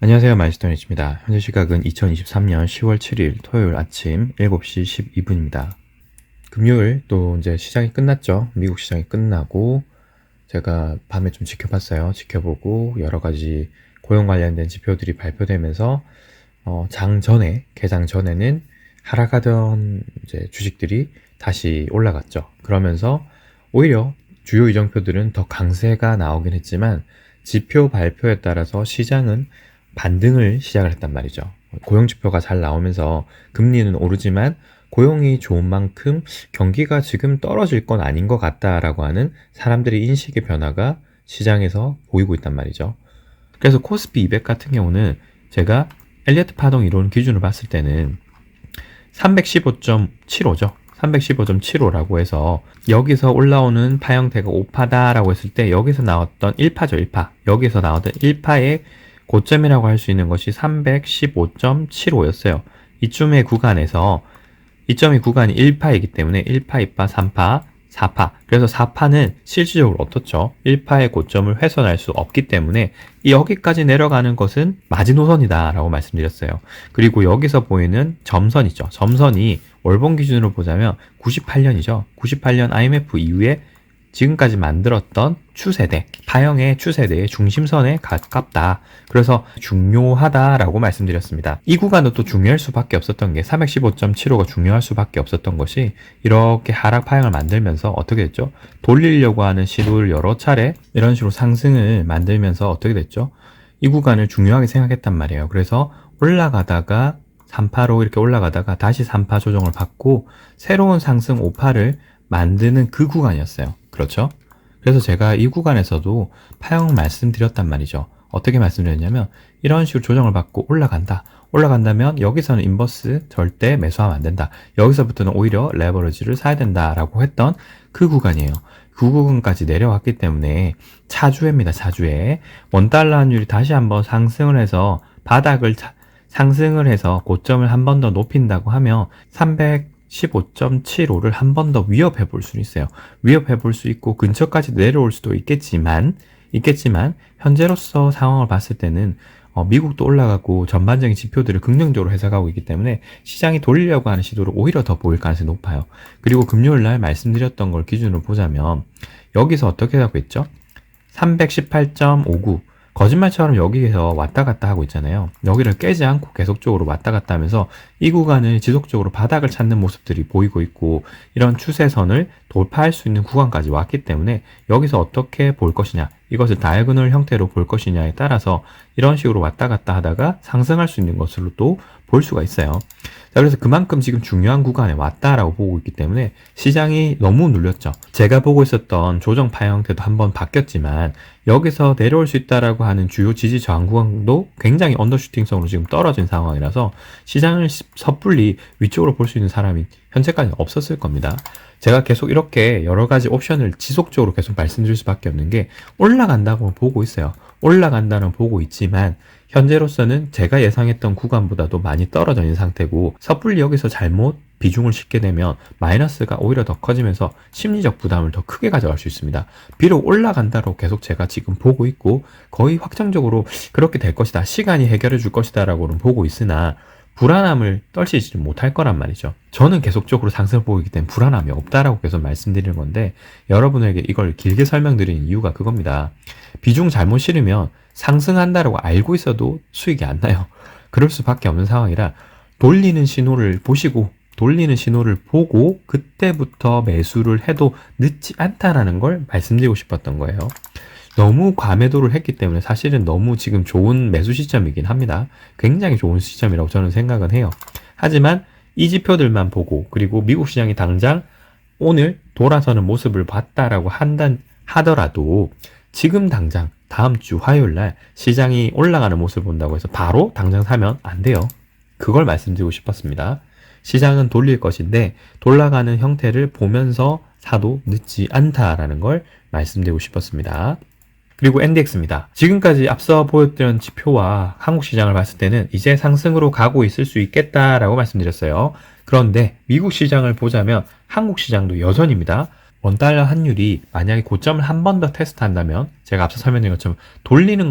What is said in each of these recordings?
안녕하세요. 마이스터니치입니다. 현재 시각은 2023년 10월 7일 토요일 아침 7시 12분입니다. 금요일 또 이제 시장이 끝났죠. 미국 시장이 끝나고 제가 밤에 좀 지켜봤어요. 지켜보고 여러 가지 고용 관련된 지표들이 발표되면서 장 전에, 개장 전에는 하락하던 이제 주식들이 다시 올라갔죠. 그러면서 오히려 주요 이정표들은 더 강세가 나오긴 했지만 지표 발표에 따라서 시장은 반등을 시작을 했단 말이죠. 고용지표가 잘 나오면서 금리는 오르지만 고용이 좋은 만큼 경기가 지금 떨어질 건 아닌 것 같다라고 하는 사람들의 인식의 변화가 시장에서 보이고 있단 말이죠. 그래서 코스피 200 같은 경우는 제가 엘리어트 파동 이론 기준으로 봤을 때는 315.75죠. 315.75라고 해서 여기서 올라오는 파 형태가 5파다라고 했을 때 여기서 나왔던 1파죠, 1파. 여기서 나왔던 1파의 고점이라고 할 수 있는 것이 315.75였어요. 이쯤의 구간에서 이점의 구간이 1파이기 때문에 1파, 2파, 3파, 4파. 그래서 4파는 실질적으로 어떻죠? 1파의 고점을 훼손할 수 없기 때문에 여기까지 내려가는 것은 마지노선이다 라고 말씀드렸어요. 그리고 여기서 보이는 점선이죠. 점선이 월봉 기준으로 보자면 98년이죠. 98년 IMF 이후에 지금까지 만들었던 추세대, 파형의 추세대의 중심선에 가깝다. 그래서 중요하다라고 말씀드렸습니다. 이 구간도 또 중요할 수밖에 없었던 게 315.75가 중요할 수밖에 없었던 것이 이렇게 하락 파형을 만들면서 어떻게 됐죠? 돌리려고 하는 시도를 여러 차례 이런 식으로 상승을 만들면서 어떻게 됐죠? 이 구간을 중요하게 생각했단 말이에요. 그래서 올라가다가 3파로 이렇게 올라가다가 다시 3파 조정을 받고 새로운 상승 5파를 만드는 그 구간이었어요. 그렇죠? 그래서 제가 이 구간에서도 파형을 말씀드렸단 말이죠. 어떻게 말씀드렸냐면 이런 식으로 조정을 받고 올라간다. 올라간다면 여기서는 인버스 절대 매수하면 안 된다. 여기서부터는 오히려 레버리지를 사야 된다라고 했던 그 구간이에요. 그 구간까지 내려왔기 때문에 차주회입니다. 차주회. 원달러 환율이 다시 한번 상승을 해서 바닥을 상승을 해서 고점을 한 번 더 높인다고 하면 315.75를 한 번 더 위협해 볼 수 있어요. 위협해 볼 수 있고 근처까지 내려올 수도 있겠지만 현재로서 상황을 봤을 때는 미국도 올라가고 전반적인 지표들을 긍정적으로 해석하고 있기 때문에 시장이 돌리려고 하는 시도를 오히려 더 보일 가능성이 높아요. 그리고 금요일 날 말씀드렸던 걸 기준으로 보자면 여기서 어떻게 하고 있죠? 318.59 거짓말처럼 여기에서 왔다 갔다 하고 있잖아요. 여기를 깨지 않고 계속적으로 왔다 갔다 하면서 이 구간을 지속적으로 바닥을 찾는 모습들이 보이고 있고 이런 추세선을 돌파할 수 있는 구간까지 왔기 때문에 여기서 어떻게 볼 것이냐, 이것을 다이아고널 형태로 볼 것이냐에 따라서 이런 식으로 왔다 갔다 하다가 상승할 수 있는 것으로 또 볼 수가 있어요. 자, 그래서 그만큼 지금 중요한 구간에 왔다라고 보고 있기 때문에 시장이 너무 눌렸죠. 제가 보고 있었던 조정 파형 형태도 한번 바뀌었지만 여기서 내려올 수 있다라고 하는 주요 지지 저항 구간도 굉장히 언더슈팅성으로 지금 떨어진 상황이라서 시장을 섣불리 위쪽으로 볼 수 있는 사람이 현재까지는 없었을 겁니다. 제가 계속 이렇게 여러 가지 옵션을 지속적으로 계속 말씀드릴 수밖에 없는 게 올라간다고 보고 있어요. 올라간다는 보고 있지만 현재로서는 제가 예상했던 구간보다도 많이 떨어져 있는 상태고 섣불리 여기서 잘못 비중을 싣게 되면 마이너스가 오히려 더 커지면서 심리적 부담을 더 크게 가져갈 수 있습니다. 비록 올라간다로 계속 제가 지금 보고 있고 거의 확정적으로 그렇게 될 것이다. 시간이 해결해 줄 것이다 라고는 보고 있으나 불안함을 떨치지 못할 거란 말이죠. 저는 계속적으로 상승을 보고 있기 때문에 불안함이 없다라고 계속 말씀드리는 건데 여러분에게 이걸 길게 설명드리는 이유가 그겁니다. 비중 잘못 실으면 상승한다라고 알고 있어도 수익이 안 나요. 그럴 수밖에 없는 상황이라 돌리는 신호를 보고 그때부터 매수를 해도 늦지 않다라는 걸 말씀드리고 싶었던 거예요. 너무 과매도를 했기 때문에 사실은 너무 지금 좋은 매수 시점이긴 합니다. 굉장히 좋은 시점이라고 저는 생각은 해요. 하지만 이 지표들만 보고 그리고 미국 시장이 당장 오늘 돌아서는 모습을 봤다라고 하더라도 지금 당장 다음 주 화요일 날 시장이 올라가는 모습을 본다고 해서 바로 당장 사면 안 돼요. 그걸 말씀드리고 싶었습니다. 시장은 돌릴 것인데 돌아가는 형태를 보면서 사도 늦지 않다라는 걸 말씀드리고 싶었습니다. 그리고 NDX입니다. 지금까지 앞서 보였던 지표와 한국 시장을 봤을 때는 이제 상승으로 가고 있을 수 있겠다라고 말씀드렸어요. 그런데 미국 시장을 보자면 한국 시장도 여전입니다. 원달러 환율이 만약에 고점을 한 번 더 테스트한다면 제가 앞서 설명드린 것처럼 돌리는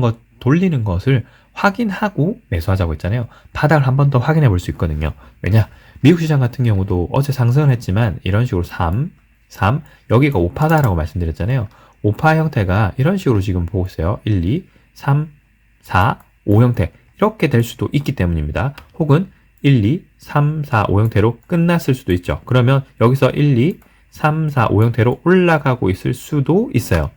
것을 확인하고 매수하자고 했잖아요. 바닥을 한 번 더 확인해 볼 수 있거든요. 왜냐? 미국 시장 같은 경우도 어제 상승을 했지만 이런 식으로 3, 여기가 5파다라고 말씀드렸잖아요. 5파 형태가 이런 식으로 지금 보고 있어요. 1, 2, 3, 4, 5 형태 이렇게 될 수도 있기 때문입니다. 혹은 1, 2, 3, 4, 5 형태로 끝났을 수도 있죠. 그러면 여기서 1, 2, 3, 4, 5 형태로 올라가고 있을 수도 있어요.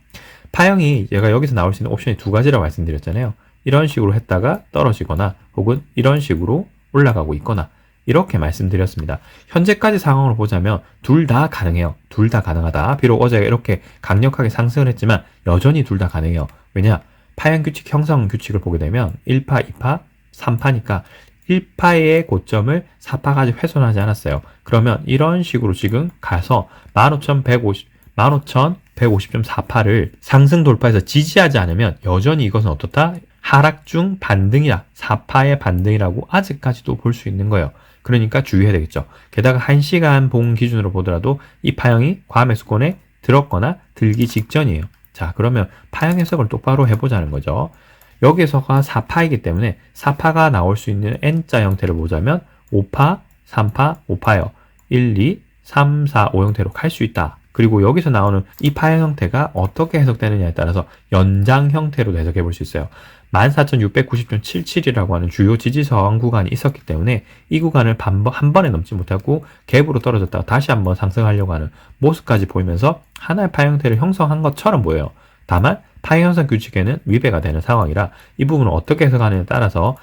파형이 얘가 여기서 나올 수 있는 옵션이 두 가지라고 말씀드렸잖아요. 이런 식으로 했다가 떨어지거나 혹은 이런 식으로 올라가고 있거나 이렇게 말씀드렸습니다. 현재까지 상황으로 보자면 둘 다 가능해요. 둘 다 가능하다. 비록 어제 이렇게 강력하게 상승을 했지만 여전히 둘 다 가능해요. 왜냐? 파형 규칙 형성 규칙을 보게 되면 1파, 2파, 3파니까 1파의 고점을 4파까지 훼손하지 않았어요. 그러면 이런 식으로 지금 가서 15,150.4파를 상승 돌파해서 지지하지 않으면 여전히 이것은 어떻다? 하락 중 반등이다. 4파의 반등이라고 아직까지도 볼 수 있는 거예요. 그러니까 주의해야 되겠죠. 게다가 1시간 봉 기준으로 보더라도 이 파형이 과매수권에 들었거나 들기 직전이에요. 자, 그러면 파형 해석을 똑바로 해보자는 거죠. 여기서가 4파이기 때문에 4파가 나올 수 있는 N자 형태를 보자면 5파, 3파, 5파요. 1, 2, 3, 4, 5 형태로 갈 수 있다. 그리고 여기서 나오는 이 파형 형태가 어떻게 해석되느냐에 따라서 연장 형태로도 해석해 볼 수 있어요. 14,690.77이라고 하는 주요 지지 저항 구간이 있었기 때문에 이 구간을 한 번에 넘지 못하고 갭으로 떨어졌다가 다시 한번 상승하려고 하는 모습까지 보이면서 하나의 파형 형태를 형성한 것처럼 보여요. 다만 파형 형성 규칙에는 위배가 되는 상황이라 이 부분을 어떻게 해석하느냐에 따라서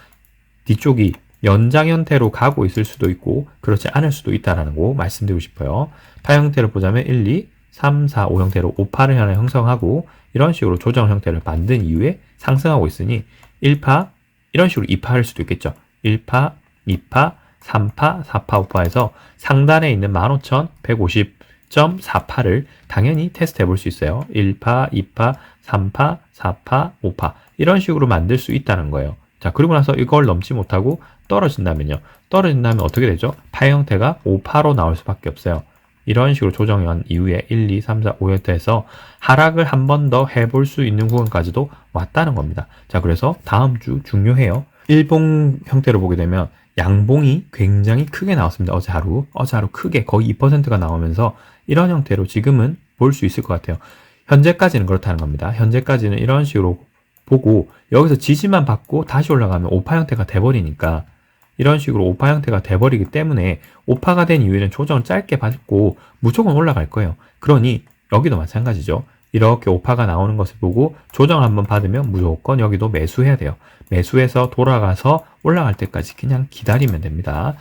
뒤쪽이 연장 형태로 가고 있을 수도 있고 그렇지 않을 수도 있다는 거 말씀드리고 싶어요. 파형 형태를 보자면 1, 2, 3, 4, 5 형태로 5파를 하나 형성하고 이런 식으로 조정 형태를 만든 이후에 상승하고 있으니 1파 이런 식으로 2파일 수도 있겠죠. 1파, 2파, 3파, 4파, 5파에서 상단에 있는 15,150.4파를 당연히 테스트 해볼 수 있어요. 1파, 2파, 3파, 4파, 5파 이런 식으로 만들 수 있다는 거예요. 자, 그리고 나서 이걸 넘지 못하고 떨어진다면요. 떨어진다면 어떻게 되죠? 파 형태가 5파로 나올 수밖에 없어요. 이런 식으로 조정한 이후에 1, 2, 3, 4, 5회에서 하락을 한 번 더 해볼 수 있는 구간까지도 왔다는 겁니다. 자, 그래서 다음 주 중요해요. 일봉 형태로 보게 되면 양봉이 굉장히 크게 나왔습니다. 어제 하루 크게 거의 2%가 나오면서 이런 형태로 지금은 볼 수 있을 것 같아요. 현재까지는 그렇다는 겁니다. 현재까지는 이런 식으로 보고 여기서 지지만 받고 다시 올라가면 5파 형태가 돼버리니까 이런 식으로 5파 형태가 돼버리기 때문에 5파가 된 이후에는 조정을 짧게 받고 무조건 올라갈 거예요. 그러니 여기도 마찬가지죠. 이렇게 5파가 나오는 것을 보고 조정을 한번 받으면 무조건 여기도 매수해야 돼요. 매수해서 돌아가서 올라갈 때까지 그냥 기다리면 됩니다.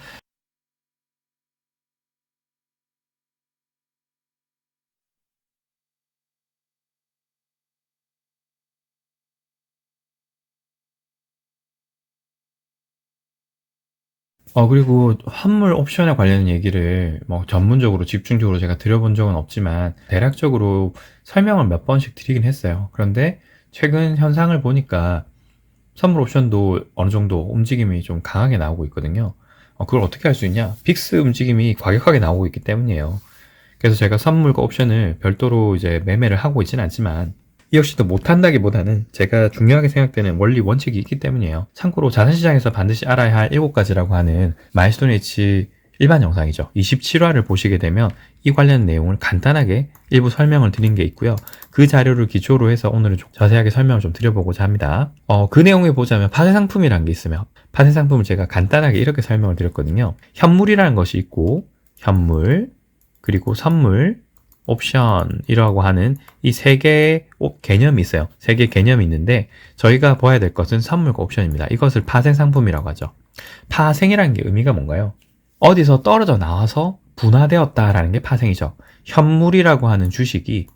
그리고 환물 옵션에 관련 얘기를 뭐 전문적으로 집중적으로 제가 드려본 적은 없지만 대략적으로 설명을 몇 번씩 드리긴 했어요. 그런데 최근 현상을 보니까 선물 옵션도 어느 정도 움직임이 좀 강하게 나오고 있거든요. 그걸 어떻게 할 수 있냐? 빅스 움직임이 과격하게 나오고 있기 때문이에요. 그래서 제가 선물과 옵션을 별도로 이제 매매를 하고 있지는 않지만 이 역시도 못한다기보다는 제가 중요하게 생각되는 원리 원칙이 있기 때문이에요. 참고로 자산시장에서 반드시 알아야 할 7가지라고 하는 마일스톤 H 일반 영상이죠. 27화를 보시게 되면 이 관련 내용을 간단하게 일부 설명을 드린 게 있고요. 그 자료를 기초로 해서 오늘은 좀 자세하게 설명을 좀 드려보고자 합니다. 그 내용에 보자면 파생상품이라는 게 있으면 파생상품을 제가 간단하게 이렇게 설명을 드렸거든요. 현물이라는 것이 있고 현물, 그리고 선물, 옵션이라고 하는 이 세 개의 개념이 있어요. 세 개의 개념이 있는데 저희가 봐야 될 것은 선물과 옵션입니다. 이것을 파생상품이라고 하죠. 파생이라는 게 의미가 뭔가요? 어디서 떨어져 나와서 분화되었다라는 게 파생이죠. 현물이라고 하는 주식이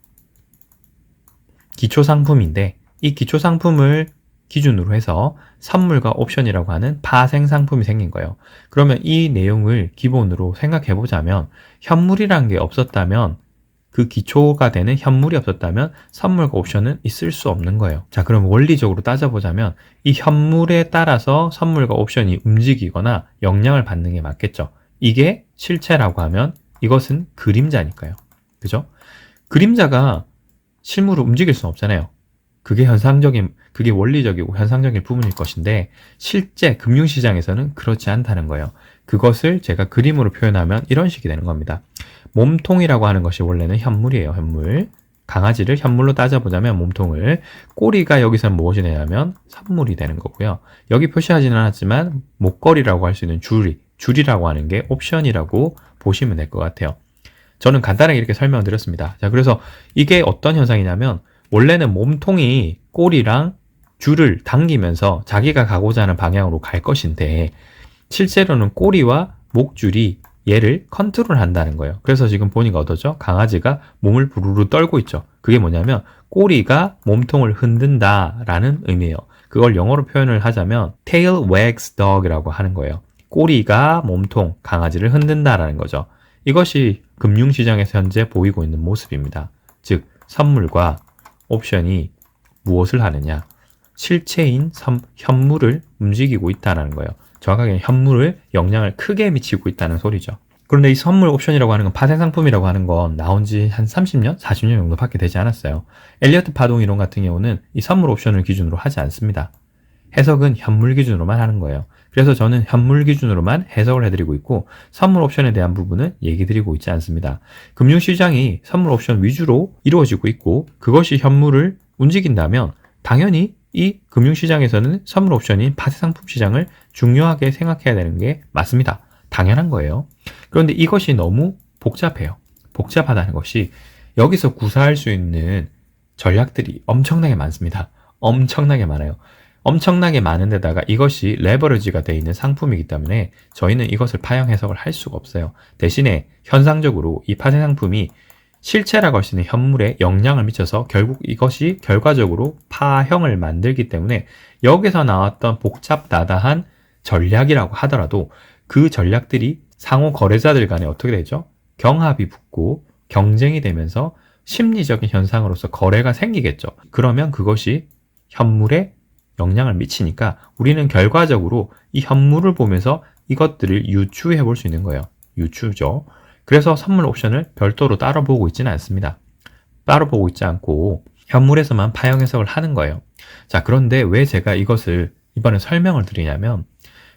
기초상품인데 이 기초상품을 기준으로 해서 선물과 옵션이라고 하는 파생상품이 생긴 거예요. 그러면 이 내용을 기본으로 생각해 보자면 현물이라는 게 없었다면 그 기초가 되는 현물이 없었다면 선물과 옵션은 있을 수 없는 거예요. 자, 그럼 원리적으로 따져보자면 이 현물에 따라서 선물과 옵션이 움직이거나 영향을 받는 게 맞겠죠. 이게 실체라고 하면 이것은 그림자니까요. 그죠? 그림자가 실물을 움직일 수는 없잖아요. 그게 현상적인 그게 원리적이고 현상적인 부분일 것인데 실제 금융시장에서는 그렇지 않다는 거예요. 그것을 제가 그림으로 표현하면 이런 식이 되는 겁니다. 몸통이라고 하는 것이 원래는 현물이에요. 현물. 강아지를 현물로 따져보자면 몸통을, 꼬리가 여기서는 무엇이 되냐면 선물이 되는 거고요. 여기 표시하지는 않았지만 목걸이라고 할 수 있는 줄이라고 하는 게 옵션이라고 보시면 될 것 같아요. 저는 간단하게 이렇게 설명을 드렸습니다. 자, 그래서 이게 어떤 현상이냐면 원래는 몸통이 꼬리랑 줄을 당기면서 자기가 가고자 하는 방향으로 갈 것인데 실제로는 꼬리와 목줄이 얘를 컨트롤 한다는 거예요. 그래서 지금 보니까 어떠죠? 강아지가 몸을 부르르 떨고 있죠. 그게 뭐냐면 꼬리가 몸통을 흔든다라는 의미예요. 그걸 영어로 표현을 하자면 tail wags dog이라고 하는 거예요. 꼬리가 몸통, 강아지를 흔든다라는 거죠. 이것이 금융시장에서 현재 보이고 있는 모습입니다. 즉, 선물과 옵션이 무엇을 하느냐? 실체인 현물을 움직이고 있다는 거예요. 정확하게 현물을 영향을 크게 미치고 있다는 소리죠. 그런데 이 선물 옵션이라고 하는 건 파생 상품이라고 하는 건 나온 지 한 30년, 40년 정도밖에 되지 않았어요. 엘리어트 파동 이론 같은 경우는 이 선물 옵션을 기준으로 하지 않습니다. 해석은 현물 기준으로만 하는 거예요. 그래서 저는 현물 기준으로만 해석을 해드리고 있고 선물 옵션에 대한 부분은 얘기 드리고 있지 않습니다. 금융시장이 선물 옵션 위주로 이루어지고 있고 그것이 현물을 움직인다면 당연히 이 금융시장에서는 선물 옵션인 파생상품 시장을 중요하게 생각해야 되는 게 맞습니다. 당연한 거예요. 그런데 이것이 너무 복잡해요. 복잡하다는 것이 여기서 구사할 수 있는 전략들이 엄청나게 많습니다. 엄청나게 많아요. 엄청나게 많은 데다가 이것이 레버리지가 되어 있는 상품이기 때문에 저희는 이것을 파형 해석을 할 수가 없어요. 대신에 현상적으로 이 파생 상품이 실체라고 할 수 있는 현물에 영향을 미쳐서 결국 이것이 결과적으로 파형을 만들기 때문에 여기서 나왔던 복잡다다한 전략이라고 하더라도 그 전략들이 상호 거래자들 간에 어떻게 되죠? 경합이 붙고 경쟁이 되면서 심리적인 현상으로서 거래가 생기겠죠. 그러면 그것이 현물에 영향을 미치니까 우리는 결과적으로 이 현물을 보면서 이것들을 유추해 볼 수 있는 거예요. 유추죠. 그래서 선물 옵션을 별도로 따로 보고 있지는 않습니다. 따로 보고 있지 않고 현물에서만 파형 해석을 하는 거예요. 자, 그런데 왜 제가 이것을 이번에 설명을 드리냐면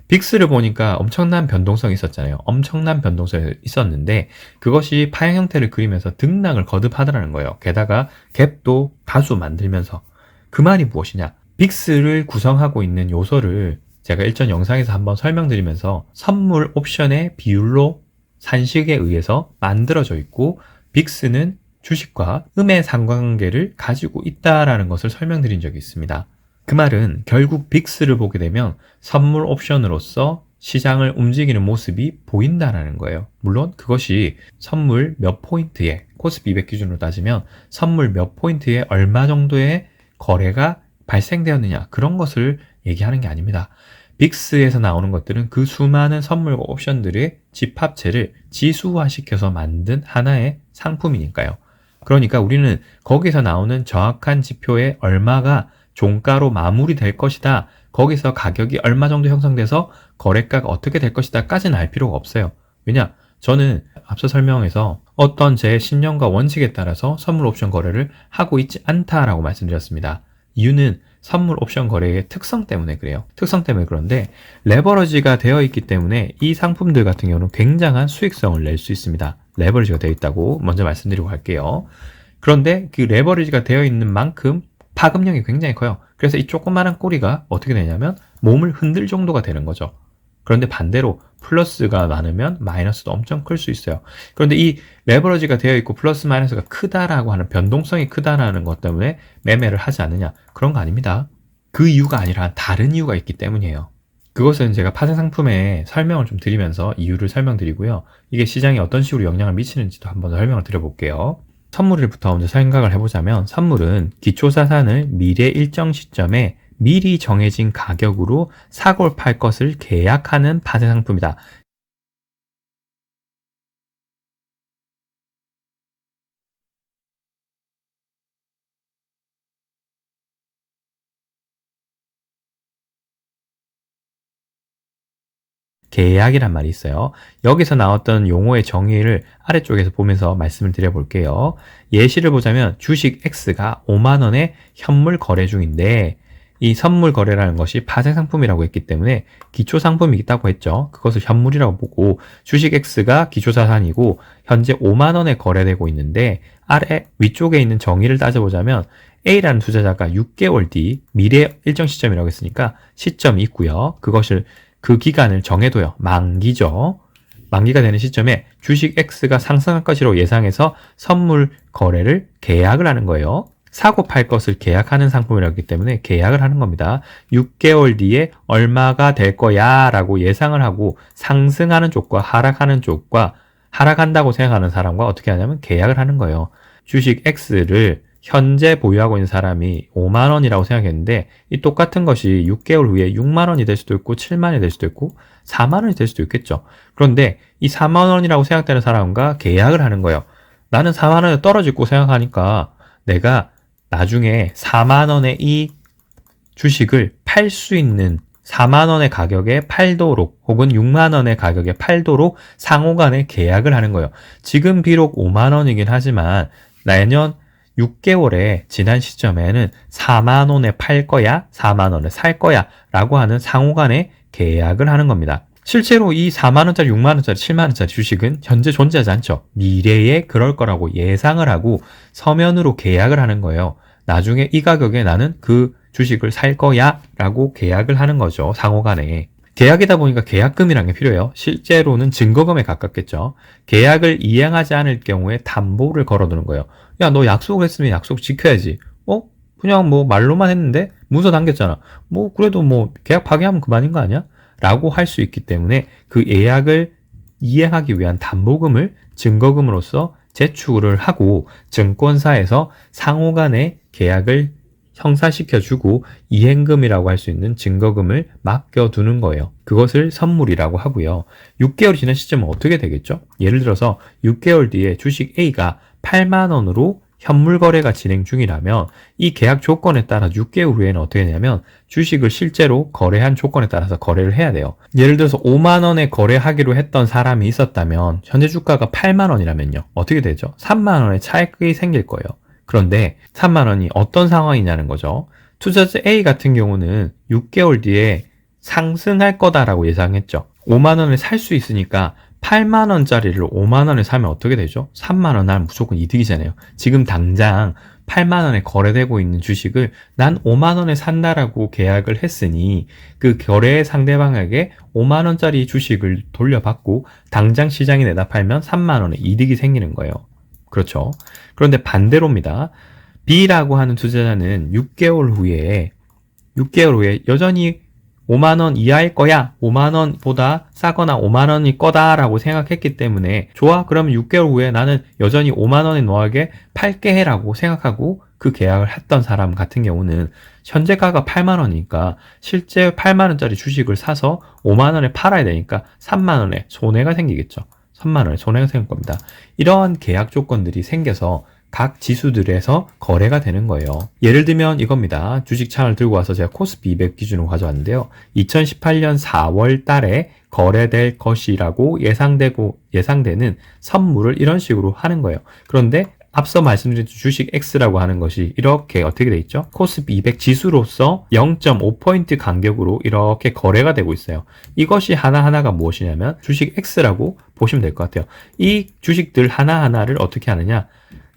빅스를 보니까 엄청난 변동성이 있었잖아요. 엄청난 변동성이 있었는데 그것이 파형 형태를 그리면서 등락을 거듭하더라는 거예요. 게다가 갭도 다수 만들면서. 그 말이 무엇이냐? 빅스를 구성하고 있는 요소를 제가 일전 영상에서 한번 설명드리면서 선물 옵션의 비율로 산식에 의해서 만들어져 있고 빅스는 주식과 음의 상관관계를 가지고 있다라는 것을 설명드린 적이 있습니다. 그 말은 결국 빅스를 보게 되면 선물 옵션으로서 시장을 움직이는 모습이 보인다라는 거예요. 물론 그것이 선물 몇 포인트에 코스피 200 기준으로 따지면 선물 몇 포인트에 얼마 정도의 거래가 발생되었느냐 그런 것을 얘기하는 게 아닙니다. 빅스에서 나오는 것들은 그 수많은 선물과 옵션들의 집합체를 지수화시켜서 만든 하나의 상품이니까요. 그러니까 우리는 거기서 나오는 정확한 지표에 얼마가 종가로 마무리될 것이다. 거기서 가격이 얼마 정도 형성돼서 거래가가 어떻게 될 것이다 까지는 알 필요가 없어요. 왜냐? 저는 앞서 설명해서 어떤 제 신념과 원칙에 따라서 선물 옵션 거래를 하고 있지 않다라고 말씀드렸습니다. 이유는 선물 옵션 거래의 특성 때문에 그래요. 특성 때문에 그런데 레버러지가 되어 있기 때문에 이 상품들 같은 경우는 굉장한 수익성을 낼 수 있습니다. 레버리지가 되어 있다고 먼저 말씀드리고 갈게요. 그런데 그 레버리지가 되어 있는 만큼 파급력이 굉장히 커요. 그래서 이 조그마한 꼬리가 어떻게 되냐면 몸을 흔들 정도가 되는 거죠. 그런데 반대로 플러스가 많으면 마이너스도 엄청 클 수 있어요. 그런데 이 레버러지가 되어 있고 플러스 마이너스가 크다라고 하는 변동성이 크다라는 것 때문에 매매를 하지 않느냐? 그런 거 아닙니다. 그 이유가 아니라 다른 이유가 있기 때문이에요. 그것은 제가 파생 상품에 설명을 좀 드리면서 이유를 설명드리고요. 이게 시장에 어떤 식으로 영향을 미치는지도 한번 설명을 드려볼게요. 선물일부터 먼저 생각을 해보자면 선물은 기초자산을 미래 일정 시점에 미리 정해진 가격으로 사고를 팔 것을 계약하는 파생 상품이다. 계약이란 말이 있어요. 여기서 나왔던 용어의 정의를 아래쪽에서 보면서 말씀을 드려볼게요. 예시를 보자면 주식 X가 5만 원의 현물 거래 중인데 이 선물 거래라는 것이 파생 상품이라고 했기 때문에 기초 상품이 있다고 했죠. 그것을 현물이라고 보고 주식 X가 기초 자산이고 현재 5만 원에 거래되고 있는데 아래 위쪽에 있는 정의를 따져보자면 A라는 투자자가 6개월 뒤 미래 일정 시점이라고 했으니까 시점이 있고요. 그것을 그 기간을 정해둬요. 만기죠. 만기가 되는 시점에 주식 X가 상승할 것으로 예상해서 선물 거래를 계약을 하는 거예요. 사고 팔 것을 계약하는 상품이라기 때문에 계약을 하는 겁니다. 6개월 뒤에 얼마가 될 거야 라고 예상을 하고 상승하는 쪽과 하락하는 쪽과 하락한다고 생각하는 사람과 어떻게 하냐면 계약을 하는 거예요. 주식 X를 현재 보유하고 있는 사람이 5만 원이라고 생각했는데 이 똑같은 것이 6개월 후에 6만 원이 될 수도 있고 7만 원이 될 수도 있고 4만 원이 될 수도 있겠죠. 그런데 이 4만 원이라고 생각되는 사람과 계약을 하는 거예요. 나는 4만 원에 떨어질 거 생각하니까 내가 나중에 4만 원에 이 주식을 팔 수 있는 4만 원의 가격에 팔도록 혹은 6만 원의 가격에 팔도록 상호간에 계약을 하는 거예요. 지금 비록 5만 원이긴 하지만 내년 6개월에 지난 시점에는 4만 원에 팔 거야, 4만 원에 살 거야 라고 하는 상호간에 계약을 하는 겁니다. 실제로 이 4만 원짜리, 6만 원짜리, 7만 원짜리 주식은 현재 존재하지 않죠. 미래에 그럴 거라고 예상을 하고 서면으로 계약을 하는 거예요. 나중에 이 가격에 나는 그 주식을 살 거야 라고 계약을 하는 거죠. 상호간에. 계약이다 보니까 계약금이라는 게 필요해요. 실제로는 증거금에 가깝겠죠. 계약을 이행하지 않을 경우에 담보를 걸어두는 거예요. 야, 너 약속을 했으면 약속 지켜야지. 그냥 뭐 말로만 했는데 문서 남겼잖아. 그래도 계약 파기하면 그만인 거 아니야? 라고 할 수 있기 때문에 그 예약을 이행하기 위한 담보금을 증거금으로서 제출을 하고 증권사에서 상호간의 계약을 형사시켜주고 이행금이라고 할 수 있는 증거금을 맡겨두는 거예요. 그것을 선물이라고 하고요. 6개월이 지난 시점은 어떻게 되겠죠? 예를 들어서 6개월 뒤에 주식 A가 8만 원으로 현물 거래가 진행 중이라면 이 계약 조건에 따라 6개월 후에는 어떻게 되냐면 주식을 실제로 거래한 조건에 따라서 거래를 해야 돼요. 예를 들어서 5만 원에 거래하기로 했던 사람이 있었다면 현재 주가가 8만 원이라면요. 어떻게 되죠? 3만 원의 차익이 생길 거예요. 그런데 3만 원이 어떤 상황이냐는 거죠. 투자자 A 같은 경우는 6개월 뒤에 상승할 거다라고 예상했죠. 5만 원을 살 수 있으니까 8만 원짜리를 5만 원에 사면 어떻게 되죠? 3만 원 난 무조건 이득이잖아요. 지금 당장 8만 원에 거래되고 있는 주식을 난 5만 원에 산다라고 계약을 했으니 그 거래 상대방에게 5만 원짜리 주식을 돌려받고 당장 시장에 내다 팔면 3만 원의 이득이 생기는 거예요. 그렇죠. 그런데 반대로입니다. B라고 하는 투자자는 6개월 후에 여전히 5만 원 이하일 거야. 5만 원보다 싸거나 5만 원이 거다라고 생각했기 때문에 좋아. 그러면 6개월 후에 나는 여전히 5만 원에 너에게 팔게 해라고 생각하고 그 계약을 했던 사람 같은 경우는 현재가가 8만 원이니까 실제 8만 원짜리 주식을 사서 5만 원에 팔아야 되니까 3만 원에 손해가 생기겠죠. 3만 원에 손해가 생길 겁니다. 이러한 계약 조건들이 생겨서 각 지수들에서 거래가 되는 거예요. 예를 들면 이겁니다. 주식창을 들고 와서 제가 코스피 200 기준으로 가져왔는데요. 2018년 4월 달에 거래될 것이라고 예상되는 선물을 이런 식으로 하는 거예요. 그런데 앞서 말씀드린 주식 X라고 하는 것이 이렇게 어떻게 돼 있죠? 코스피 200 지수로서 0.5포인트 간격으로 이렇게 거래가 되고 있어요. 이것이 하나하나가 무엇이냐면 주식 X라고 보시면 될 것 같아요. 이 주식들 하나하나를 어떻게 하느냐?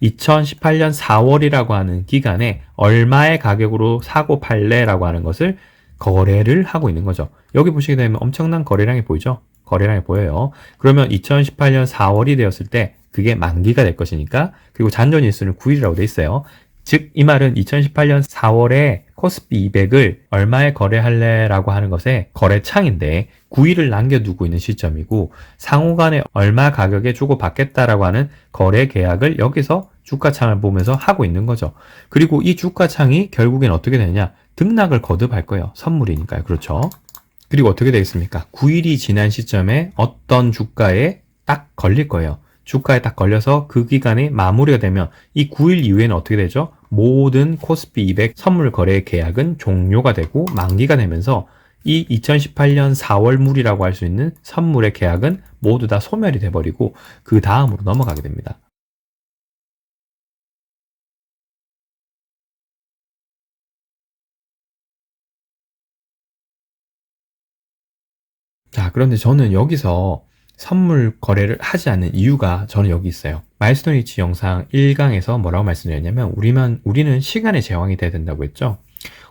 2018년 4월이라고 하는 기간에 얼마의 가격으로 사고 팔래라고 하는 것을 거래를 하고 있는 거죠. 여기 보시게 되면 엄청난 거래량이 보이죠? 거래량이 보여요. 그러면 2018년 4월이 되었을 때 그게 만기가 될 것이니까, 그리고 잔존 일수는 9일이라고 돼 있어요. 즉 이 말은 2018년 4월에 코스피 200을 얼마에 거래할래라고 하는 것의 거래창인데 9일을 남겨두고 있는 시점이고 상호간에 얼마 가격에 주고 받겠다라고 하는 거래 계약을 여기서 주가창을 보면서 하고 있는 거죠. 그리고 이 주가창이 결국엔 어떻게 되느냐? 등락을 거듭할 거예요. 선물이니까요. 그렇죠? 그리고 어떻게 되겠습니까? 9일이 지난 시점에 어떤 주가에 딱 걸릴 거예요. 주가에 딱 걸려서 그 기간이 마무리가 되면 이 9일 이후에는 어떻게 되죠? 모든 코스피 200 선물 거래 계약은 종료가 되고 만기가 되면서 이 2018년 4월물이라고 할 수 있는 선물의 계약은 모두 다 소멸이 돼버리고 그 다음으로 넘어가게 됩니다. 자, 그런데 저는 여기서 선물 거래를 하지 않는 이유가 저는 여기 있어요. 마일스톤 리치 영상 1강에서 뭐라고 말씀드렸냐면 우리는 시간의 제왕이 돼야 된다고 했죠.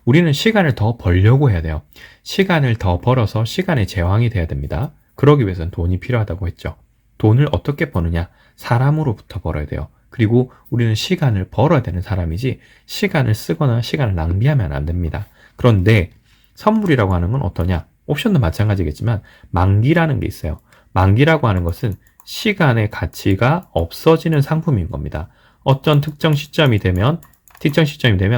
우리는 시간을 더 벌려고 해야 돼요. 시간을 더 벌어서 시간의 제왕이 돼야 됩니다. 그러기 위해서는 돈이 필요하다고 했죠. 돈을 어떻게 버느냐? 사람으로부터 벌어야 돼요. 그리고 우리는 시간을 벌어야 되는 사람이지 시간을 쓰거나 시간을 낭비하면 안 됩니다. 그런데 선물이라고 하는 건 어떠냐? 옵션도 마찬가지겠지만 만기라는 게 있어요. 만기라고 하는 것은 시간의 가치가 없어지는 상품인 겁니다. 어떤 특정 시점이 되면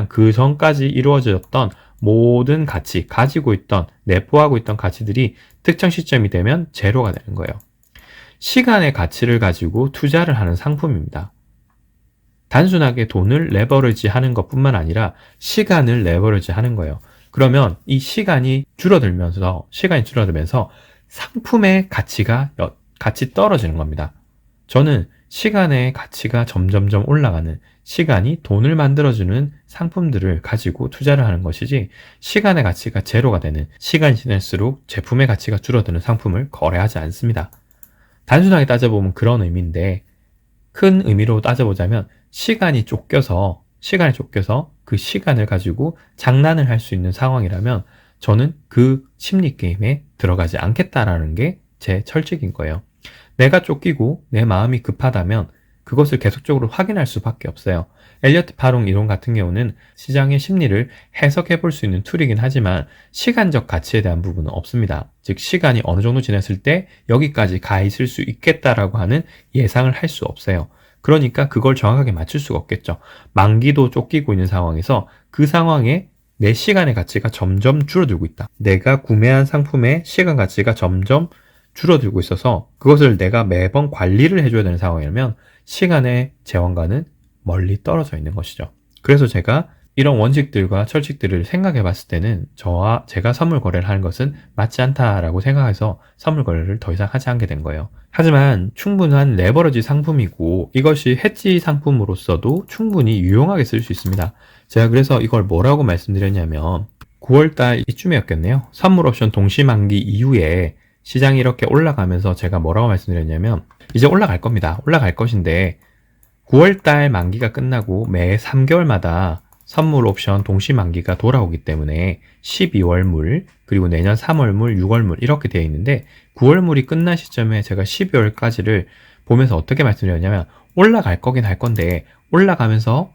그 전까지 이루어졌던 모든 가치, 가지고 있던, 내포하고 있던 가치들이 특정 시점이 되면 제로가 되는 거예요. 시간의 가치를 가지고 투자를 하는 상품입니다. 단순하게 돈을 레버리지 하는 것뿐만 아니라 시간을 레버리지 하는 거예요. 그러면 이 시간이 줄어들면서 상품의 같이 떨어지는 겁니다. 저는 시간의 가치가 점점점 올라가는 시간이 돈을 만들어주는 상품들을 가지고 투자를 하는 것이지 시간의 가치가 제로가 되는 시간이 지날수록 제품의 가치가 줄어드는 상품을 거래하지 않습니다. 단순하게 따져보면 그런 의미인데 큰 의미로 따져보자면 시간이 쫓겨서 그 시간을 가지고 장난을 할 수 있는 상황이라면 저는 그 심리 게임에 들어가지 않겠다라는 게 제 철칙인 거예요. 내가 쫓기고 내 마음이 급하다면 그것을 계속적으로 확인할 수밖에 없어요. 엘리어트 파롱 이론 같은 경우는 시장의 심리를 해석해 볼 수 있는 툴이긴 하지만 시간적 가치에 대한 부분은 없습니다. 즉 시간이 어느 정도 지났을 때 여기까지 가 있을 수 있겠다라고 하는 예상을 할 수 없어요. 그러니까 그걸 정확하게 맞출 수가 없겠죠. 만기도 쫓기고 있는 상황에서 그 상황에 내 시간의 가치가 점점 줄어들고 있다. 내가 구매한 상품의 시간 가치가 점점 줄어들고 있어서 그것을 내가 매번 관리를 해줘야 되는 상황이라면 시간의 제왕과는 멀리 떨어져 있는 것이죠. 그래서 제가 이런 원칙들과 철칙들을 생각해 봤을 때는 제가 선물 거래를 하는 것은 맞지 않다라고 생각해서 선물 거래를 더 이상 하지 않게 된 거예요. 하지만 충분한 레버리지 상품이고 이것이 해지 상품으로서도 충분히 유용하게 쓸 수 있습니다. 제가 그래서 이걸 뭐라고 말씀드렸냐면 9월달 이쯤이었겠네요. 선물 옵션 동시 만기 이후에 시장이 이렇게 올라가면서 제가 뭐라고 말씀드렸냐면 이제 올라갈 겁니다. 올라갈 것인데 9월달 만기가 끝나고 매 3개월마다 선물 옵션 동시 만기가 돌아오기 때문에 12월물, 그리고 내년 3월물, 6월물 이렇게 되어 있는데 9월물이 끝난 시점에 제가 12월까지를 보면서 어떻게 말씀드렸냐면 올라갈 거긴 할 건데 올라가면서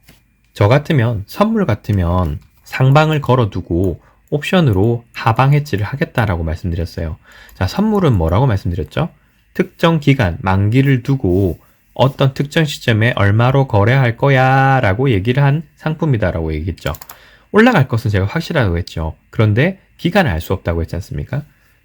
저 같으면 선물 같으면 상방을 걸어두고 옵션으로 하방 해지를 하겠다라고 말씀드렸어요. 자, 선물은 뭐라고 말씀드렸죠? 특정 기간, 만기를 두고 어떤 특정 시점에 얼마로 거래할 거야 라고 얘기를 한 상품이다라고 얘기했죠. 올라갈 것은 제가 확실하다고 했죠. 그런데 기간을 알 수 없다고 했지 않습니까?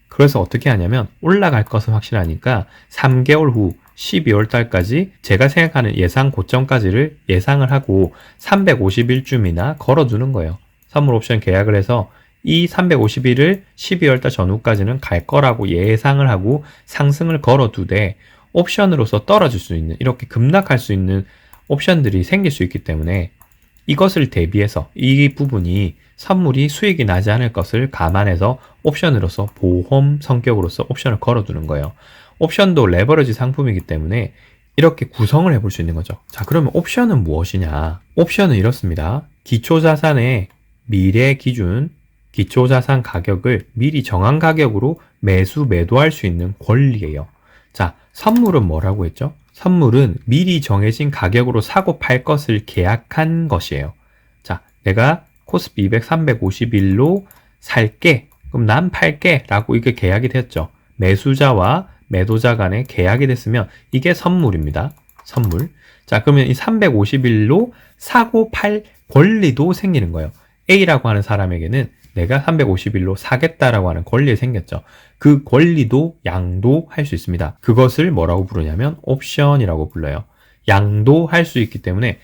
그래서 어떻게 하냐면 올라갈 것은 확실하니까 3개월 후 12월 달까지 제가 생각하는 예상 고점까지를 예상을 하고 350일쯤이나 걸어두는 거예요. 선물 옵션 계약을 해서 이 350일을 12월 달 전후까지는 갈 거라고 예상을 하고 상승을 걸어두되 옵션으로서 떨어질 수 있는 이렇게 급락할 수 있는 옵션들이 생길 수 있기 때문에 이것을 대비해서 이 부분이 선물이 수익이 나지 않을 것을 감안해서 옵션으로서 보험 성격으로서 옵션을 걸어두는 거예요. 옵션도 레버리지 상품이기 때문에 이렇게 구성을 해볼 수 있는 거죠. 자, 그러면 옵션은 무엇이냐? 옵션은 이렇습니다. 기초자산의 미래 기준 기초자산 가격을 미리 정한 가격으로 매도할 수 있는 권리예요. 자, 선물은 뭐라고 했죠? 선물은 미리 정해진 가격으로 사고 팔 것을 계약한 것이에요. 자, 내가 코스피 200, 350일로 살게, 그럼 난 팔게 라고 이게 계약이 됐죠. 매수자와 매도자 간에 계약이 됐으면 이게 선물입니다. 선물. 자, 그러면 이 350일로 사고 팔 권리도 생기는 거예요. A라고 하는 사람에게는 내가 350일로 사겠다라고 하는 권리가 생겼죠. 그 권리도 양도할 수 있습니다. 그것을 뭐라고 부르냐면 옵션이라고 불러요. 양도할 수 있기 때문에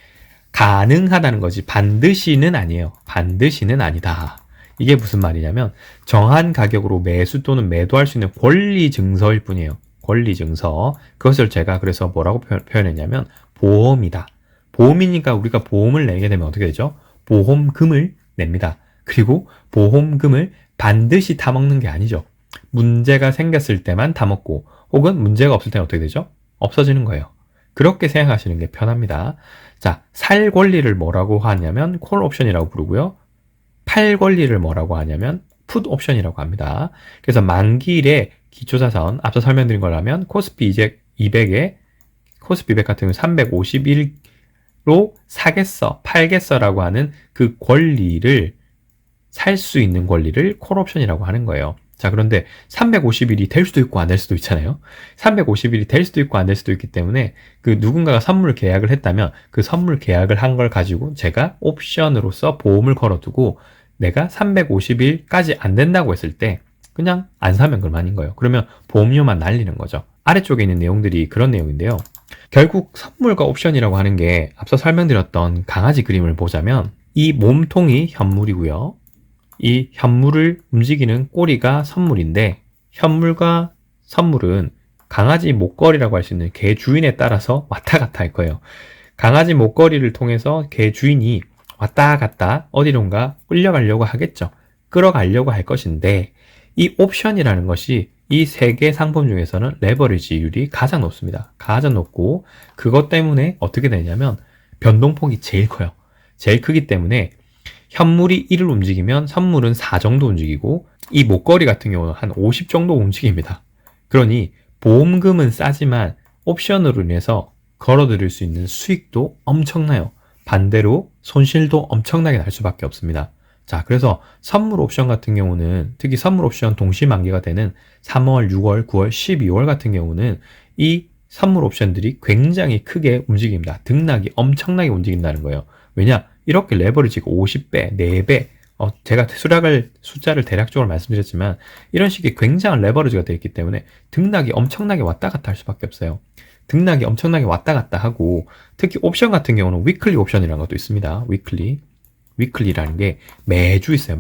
가능하다는 거지 반드시는 아니에요. 반드시는 아니다. 이게 무슨 말이냐면 정한 가격으로 매수 또는 매도할 수 있는 권리 증서일 뿐이에요. 권리 증서. 그것을 제가 그래서 뭐라고 표현했냐면 보험이다. 보험이니까 우리가 보험을 내게 되면 어떻게 되죠? 보험금을 냅니다. 그리고 보험금을 반드시 타먹는 게 아니죠. 문제가 생겼을 때만 다 먹고 혹은 문제가 없을 때는 어떻게 되죠? 없어지는 거예요. 그렇게 생각하시는 게 편합니다. 자, 살 권리를 뭐라고 하냐면 콜 옵션이라고 부르고요. 팔 권리를 뭐라고 하냐면 풋 옵션이라고 합니다. 그래서 만기일에 기초자산 앞서 설명드린 거라면 코스피 200에 코스피 200 같은 경우 351로 사겠어, 팔겠어라고 하는 그 권리를 살 수 있는 권리를 콜 옵션이라고 하는 거예요. 자, 그런데 350일이 될 수도 있고 안 될 수도 있잖아요. 350일이 될 수도 있고 안 될 수도 있기 때문에 그 누군가가 선물 계약을 했다면 그 선물 계약을 한 걸 가지고 제가 옵션으로서 보험을 걸어두고 내가 350일까지 안 된다고 했을 때 그냥 안 사면 그만인 거예요. 그러면 보험료만 날리는 거죠. 아래쪽에 있는 내용들이 그런 내용인데요. 결국 선물과 옵션이라고 하는 게 앞서 설명드렸던 강아지 그림을 보자면 이 몸통이 현물이고요. 이 현물을 움직이는 꼬리가 선물인데 현물과 선물은 강아지 목걸이라고 할 수 있는 개 주인에 따라서 왔다 갔다 할 거예요. 강아지 목걸이를 통해서 개 주인이 왔다 갔다 어디론가 끌려가려고 하겠죠. 끌어가려고 할 것인데 이 옵션이라는 것이 이 세 개 상품 중에서는 레버리지율이 가장 높습니다. 가장 높고 그것 때문에 어떻게 되냐면 변동폭이 제일 커요. 제일 크기 때문에 현물이 1을 움직이면 선물은 4 정도 움직이고 이 목걸이 같은 경우는 한 50 정도 움직입니다. 그러니 보험금은 싸지만 옵션으로 인해서 걸어들일 수 있는 수익도 엄청나요. 반대로 손실도 엄청나게 날 수밖에 없습니다. 자, 그래서 선물 옵션 같은 경우는 특히 선물 옵션 동시 만기가 되는 3월, 6월, 9월, 12월 같은 경우는 이 선물 옵션들이 굉장히 크게 움직입니다. 등락이 엄청나게 움직인다는 거예요. 왜냐? 이렇게 레버리지가 50배, 4배, 제가 숫자를 대략적으로 말씀드렸지만 이런 식의 굉장한 레버리지가 되어 있기 때문에 등락이 엄청나게 왔다 갔다 할 수밖에 없어요. 등락이 엄청나게 왔다 갔다 하고 특히 옵션 같은 경우는 위클리 옵션이라는 것도 있습니다. 위클리라는 게 매주 있어요.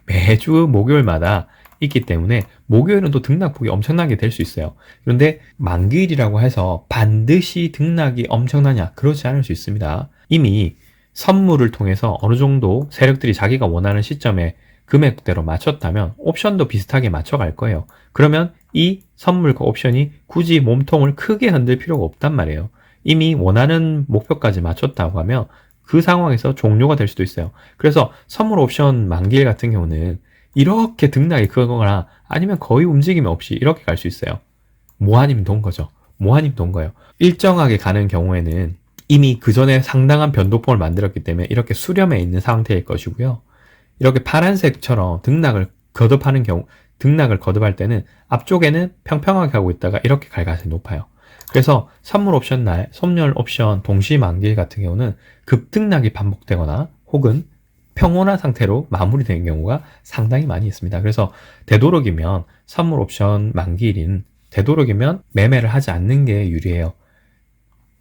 매주 목요일마다 있기 때문에 목요일은 또 등락폭이 엄청나게 될 수 있어요. 그런데 만기일이라고 해서 반드시 등락이 엄청나냐? 그렇지 않을 수 있습니다. 이미 선물을 통해서 어느 정도 세력들이 자기가 원하는 시점에 금액대로 맞췄다면 옵션도 비슷하게 맞춰갈 거예요. 그러면 이 선물과 옵션이 굳이 몸통을 크게 흔들 필요가 없단 말이에요. 이미 원하는 목표까지 맞췄다고 하면 그 상황에서 종료가 될 수도 있어요. 그래서 선물 옵션 만기일 같은 경우는 이렇게 등락이 크거나 아니면 거의 움직임 없이 이렇게 갈 수 있어요. 뭐 아니면 돈 거죠. 뭐 아니면 돈 거예요. 일정하게 가는 경우에는 이미 그 전에 상당한 변동폭을 만들었기 때문에 이렇게 수렴해 있는 상태일 것이고요. 이렇게 파란색처럼 등락을 거듭할 때는 앞쪽에는 평평하게 가고 있다가 이렇게 갈 가능성이 높아요. 그래서 선물 옵션 날, 선물 옵션 동시 만기일 같은 경우는 급등락이 반복되거나 혹은 평온한 상태로 마무리되는 경우가 상당히 많이 있습니다. 그래서 되도록이면 선물 옵션 만기일인 되도록이면 매매를 하지 않는 게 유리해요.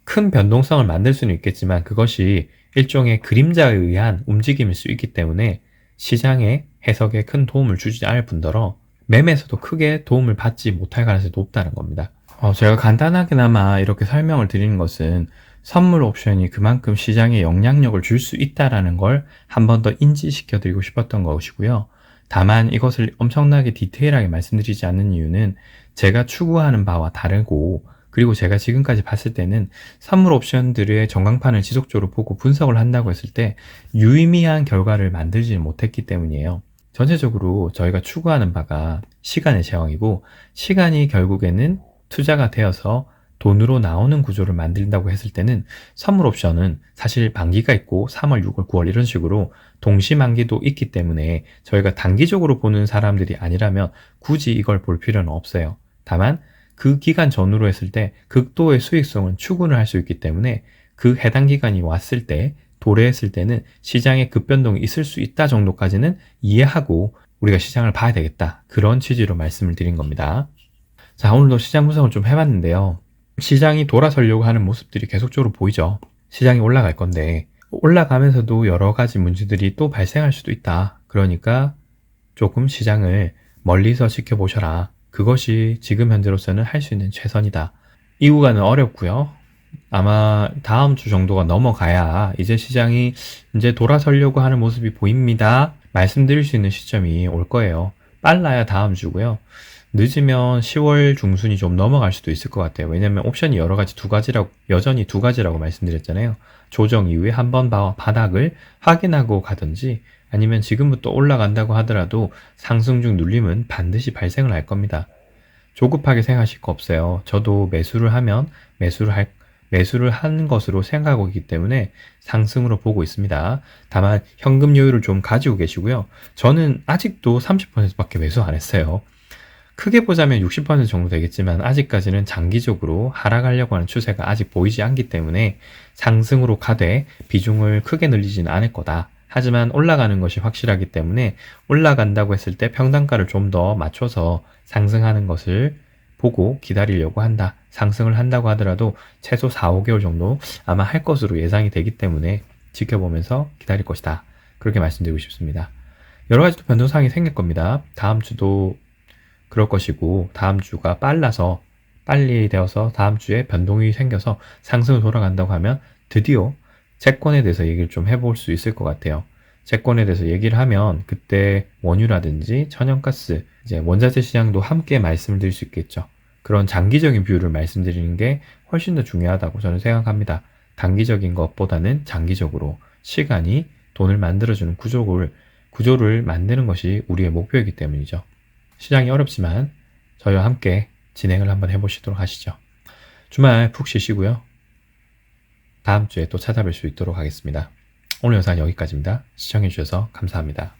큰 변동성을 만들 수는 있겠지만 그것이 일종의 그림자에 의한 움직임일 수 있기 때문에 시장의 해석에 큰 도움을 주지 않을 뿐더러 매매에서도 크게 도움을 받지 못할 가능성이 높다는 겁니다. 제가 간단하게나마 이렇게 설명을 드리는 것은 선물 옵션이 그만큼 시장에 영향력을 줄 수 있다는 걸 한 번 더 인지시켜 드리고 싶었던 것이고요. 다만 이것을 엄청나게 디테일하게 말씀드리지 않는 이유는 제가 추구하는 바와 다르고 그리고 제가 지금까지 봤을 때는 선물 옵션들의 전광판을 지속적으로 보고 분석을 한다고 했을 때 유의미한 결과를 만들지 못했기 때문이에요. 전체적으로 저희가 추구하는 바가 시간의 제왕이고 시간이 결국에는 투자가 되어서 돈으로 나오는 구조를 만든다고 했을 때는 선물 옵션은 사실 만기가 있고 3월, 6월, 9월 이런 식으로 동시 만기도 있기 때문에 저희가 단기적으로 보는 사람들이 아니라면 굳이 이걸 볼 필요는 없어요. 다만 그 기간 전후로 했을 때 극도의 수익성은 추구를 할 수 있기 때문에 그 해당 기간이 왔을 때 도래했을 때는 시장의 급변동이 있을 수 있다 정도까지는 이해하고 우리가 시장을 봐야 되겠다. 그런 취지로 말씀을 드린 겁니다. 자, 오늘도 시장 분석을 좀 해봤는데요. 시장이 돌아서려고 하는 모습들이 계속적으로 보이죠. 시장이 올라갈 건데 올라가면서도 여러 가지 문제들이 또 발생할 수도 있다. 그러니까 조금 시장을 멀리서 지켜보셔라. 그것이 지금 현재로서는 할 수 있는 최선이다. 이 구간은 어렵고요. 아마 다음 주 정도가 넘어가야 이제 시장이 이제 돌아서려고 하는 모습이 보입니다. 말씀드릴 수 있는 시점이 올 거예요. 빨라야 다음 주고요. 늦으면 10월 중순이 좀 넘어갈 수도 있을 것 같아요. 왜냐면 옵션이 여러 가지 여전히 두 가지라고 말씀드렸잖아요. 조정 이후에 한번 바닥을 확인하고 가든지 아니면 지금부터 올라간다고 하더라도 상승 중 눌림은 반드시 발생을 할 겁니다. 조급하게 생각하실 거 없어요. 저도 매수를 하는 것으로 생각하고 있기 때문에 상승으로 보고 있습니다. 다만 현금 여유를 좀 가지고 계시고요. 저는 아직도 30%밖에 매수 안 했어요. 크게 보자면 60% 정도 되겠지만 아직까지는 장기적으로 하락하려고 하는 추세가 아직 보이지 않기 때문에 상승으로 가되 비중을 크게 늘리지는 않을 거다. 하지만 올라가는 것이 확실하기 때문에 올라간다고 했을 때 평단가를 좀 더 맞춰서 상승하는 것을 보고 기다리려고 한다. 상승을 한다고 하더라도 최소 4, 5개월 정도 아마 할 것으로 예상이 되기 때문에 지켜보면서 기다릴 것이다. 그렇게 말씀드리고 싶습니다. 여러 가지 또 변동사항이 생길 겁니다. 다음 주도 그럴 것이고 다음 주가 빨리 되어서 다음 주에 변동이 생겨서 상승으로 돌아간다고 하면 드디어 채권에 대해서 얘기를 좀 해볼 수 있을 것 같아요. 채권에 대해서 얘기를 하면 그때 원유라든지 천연가스, 이제 원자재 시장도 함께 말씀을 드릴 수 있겠죠. 그런 장기적인 뷰를 말씀드리는 게 훨씬 더 중요하다고 저는 생각합니다. 단기적인 것보다는 장기적으로 시간이 돈을 만들어주는 구조를 만드는 것이 우리의 목표이기 때문이죠. 시장이 어렵지만 저희와 함께 진행을 한번 해보시도록 하시죠. 주말 푹 쉬시고요. 다음 주에 또 찾아뵐 수 있도록 하겠습니다. 오늘 영상은 여기까지입니다. 시청해주셔서 감사합니다.